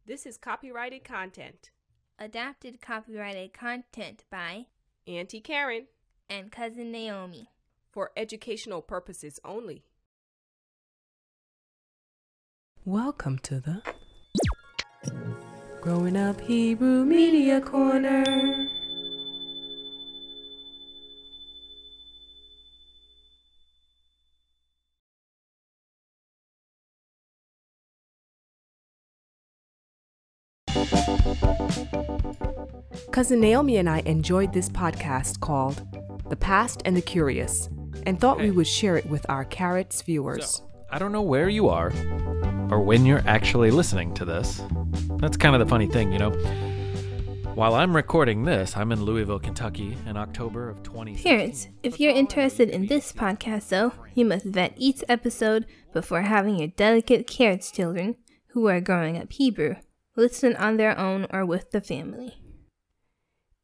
This is copyrighted content. Adapted copyrighted content by Auntie Karen and Cousin Naomi. For educational purposes only. Welcome to the Growing Up Hebrew Media Corner. Cousin Naomi and I enjoyed this podcast called The Past and the Curious and thought we would share it with our Carrots viewers. So, I don't know where you are or when you're actually listening to this. That's kind of the funny thing, you know. While I'm recording this, I'm in Louisville, Kentucky in October of 2016. Parents, if you're interested in this podcast, though, you must vet each episode before having your delicate Carrots children, who are growing up Hebrew, listen on their own or with the family.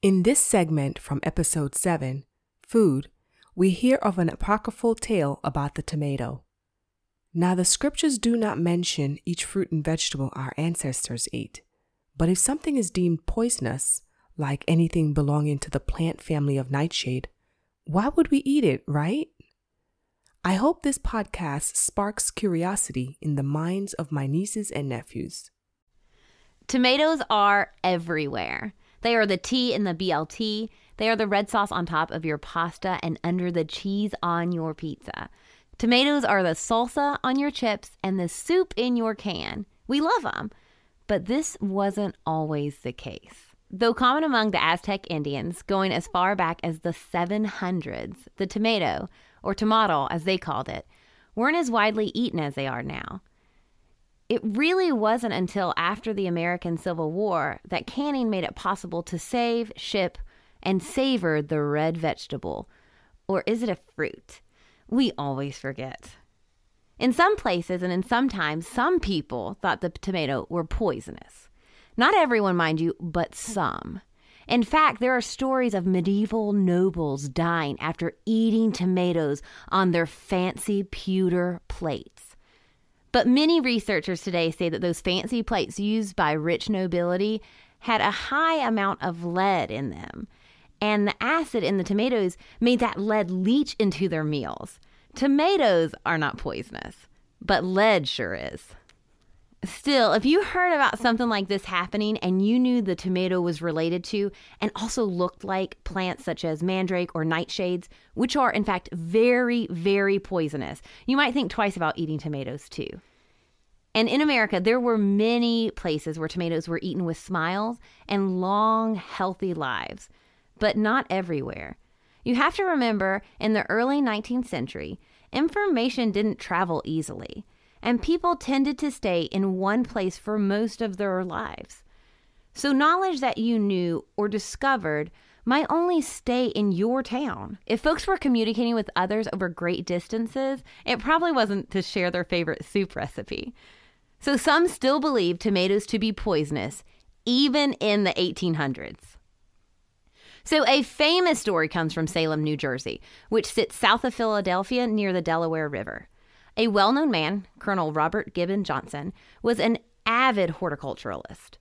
In this segment from episode 7, Food, we hear of an apocryphal tale about the tomato. Now, the scriptures do not mention each fruit and vegetable our ancestors ate, but if something is deemed poisonous, like anything belonging to the plant family of nightshade, why would we eat it, right? I hope this podcast sparks curiosity in the minds of my nieces and nephews. Tomatoes are everywhere. They are the T in the BLT. They are the red sauce on top of your pasta and under the cheese on your pizza. Tomatoes are the salsa on your chips and the soup in your can. We love them. But this wasn't always the case. Though common among the Aztec Indians, going as far back as the 700s, the tomato, or tomato as they called it, weren't as widely eaten as they are now. It really wasn't until after the American Civil War that canning made it possible to save, ship, and savor the red vegetable. Or is it a fruit? We always forget. In some places and in some times, some people thought the tomato were poisonous. Not everyone, mind you, but some. In fact, there are stories of medieval nobles dying after eating tomatoes on their fancy pewter plates. But many researchers today say that those fancy plates used by rich nobility had a high amount of lead in them. And the acid in the tomatoes made that lead leach into their meals. Tomatoes are not poisonous, but lead sure is. Still, if you heard about something like this happening and you knew the tomato was related to and also looked like plants such as mandrake or nightshades, which are in fact very, very poisonous, you might think twice about eating tomatoes too. And in America, there were many places where tomatoes were eaten with smiles and long, healthy lives, but not everywhere. You have to remember, in the early 19th century, information didn't travel easily, and people tended to stay in one place for most of their lives. So knowledge that you knew or discovered might only stay in your town. If folks were communicating with others over great distances, it probably wasn't to share their favorite soup recipe. So some still believe tomatoes to be poisonous, even in the 1800s. So a famous story comes from Salem, New Jersey, which sits south of Philadelphia near the Delaware River. A well-known man, Colonel Robert Gibbon Johnson, was an avid horticulturalist,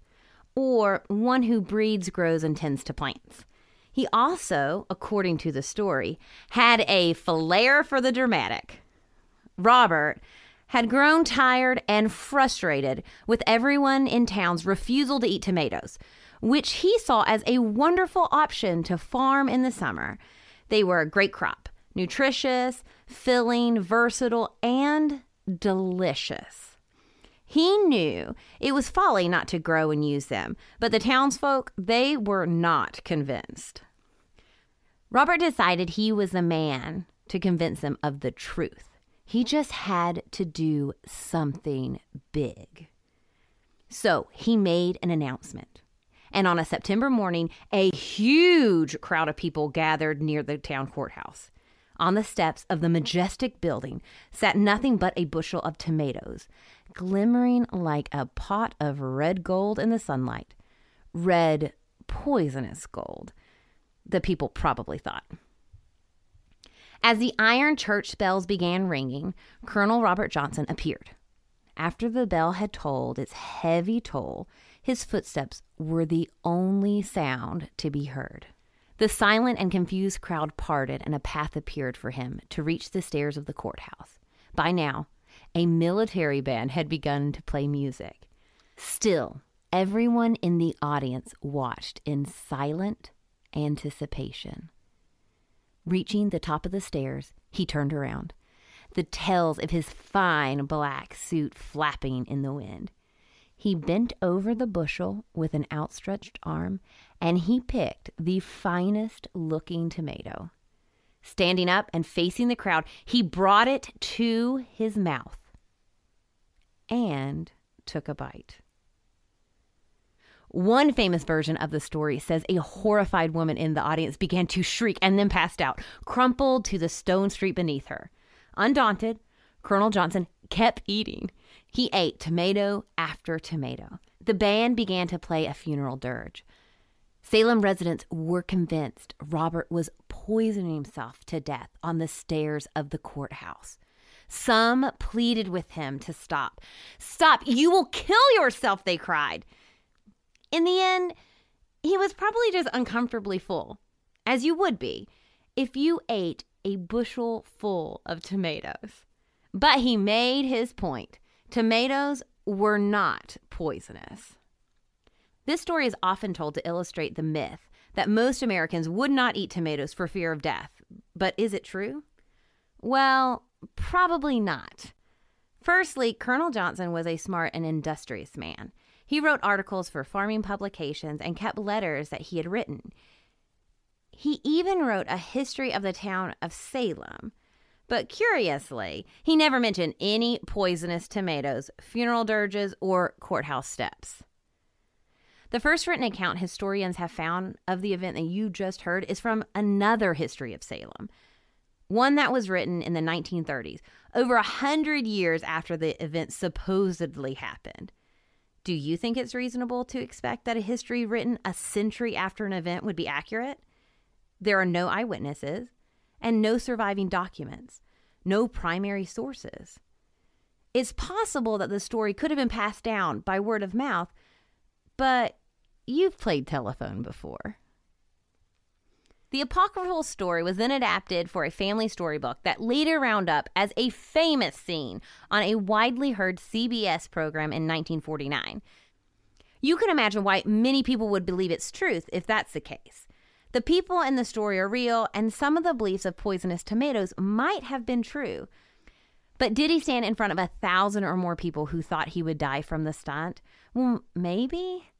or one who breeds, grows, and tends to plants. He also, according to the story, had a flair for the dramatic. Robert had grown tired and frustrated with everyone in town's refusal to eat tomatoes, which he saw as a wonderful option to farm in the summer. They were a great crop, nutritious, filling, versatile, and delicious. He knew it was folly not to grow and use them, but the townsfolk, they were not convinced. Robert decided he was the man to convince them of the truth. He just had to do something big. So he made an announcement. And on a September morning, a huge crowd of people gathered near the town courthouse. On the steps of the majestic building sat nothing but a bushel of tomatoes, glimmering like a pot of red gold in the sunlight. Red, poisonous gold, the people probably thought. As the iron church bells began ringing, Colonel Robert Johnson appeared. After the bell had tolled its heavy toll, his footsteps were the only sound to be heard. The silent and confused crowd parted, and a path appeared for him to reach the stairs of the courthouse. By now, a military band had begun to play music. Still, everyone in the audience watched in silent anticipation. Reaching the top of the stairs, he turned around, the tails of his fine black suit flapping in the wind. He bent over the bushel with an outstretched arm, and he picked the finest looking tomato. Standing up and facing the crowd, he brought it to his mouth and took a bite. One famous version of the story says a horrified woman in the audience began to shriek and then passed out, crumpled to the stone street beneath her. Undaunted, Colonel Johnson kept eating. He ate tomato after tomato. The band began to play a funeral dirge. Salem residents were convinced Robert was poisoning himself to death on the stairs of the courthouse. Some pleaded with him to stop. "Stop! You will kill yourself!" they cried. In the end, he was probably just uncomfortably full, as you would be if you ate a bushel full of tomatoes. But he made his point. Tomatoes were not poisonous. This story is often told to illustrate the myth that most Americans would not eat tomatoes for fear of death. But is it true? Well, probably not. Firstly, Colonel Johnson was a smart and industrious man. He wrote articles for farming publications and kept letters that he had written. He even wrote a history of the town of Salem. But curiously, he never mentioned any poisonous tomatoes, funeral dirges, or courthouse steps. The first written account historians have found of the event that you just heard is from another history of Salem, one that was written in the 1930s, over 100 years after the event supposedly happened. Do you think it's reasonable to expect that a history written a century after an event would be accurate? There are no eyewitnesses and no surviving documents, no primary sources. It's possible that the story could have been passed down by word of mouth, but you've played telephone before. The apocryphal story was then adapted for a family storybook that later wound up as a famous scene on a widely heard CBS program in 1949. You can imagine why many people would believe it's truth if that's the case. The people in the story are real, and some of the beliefs of poisonous tomatoes might have been true. But did he stand in front of 1,000 or more people who thought he would die from the stunt? Well, maybe.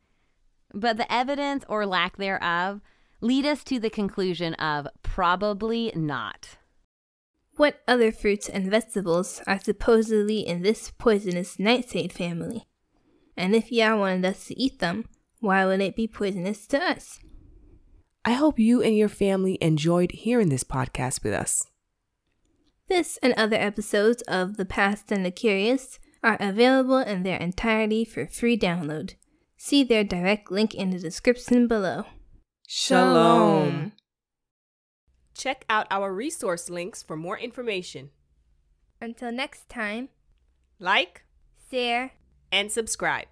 But the evidence or lack thereof lead us to the conclusion of probably not. What other fruits and vegetables are supposedly in this poisonous nightshade family? And if Yah wanted us to eat them, why would it be poisonous to us? I hope you and your family enjoyed hearing this podcast with us. This and other episodes of The Past and the Curious are available in their entirety for free download. See their direct link in the description below. Shalom. Check out our resource links for more information. Until next time, Like share, and subscribe.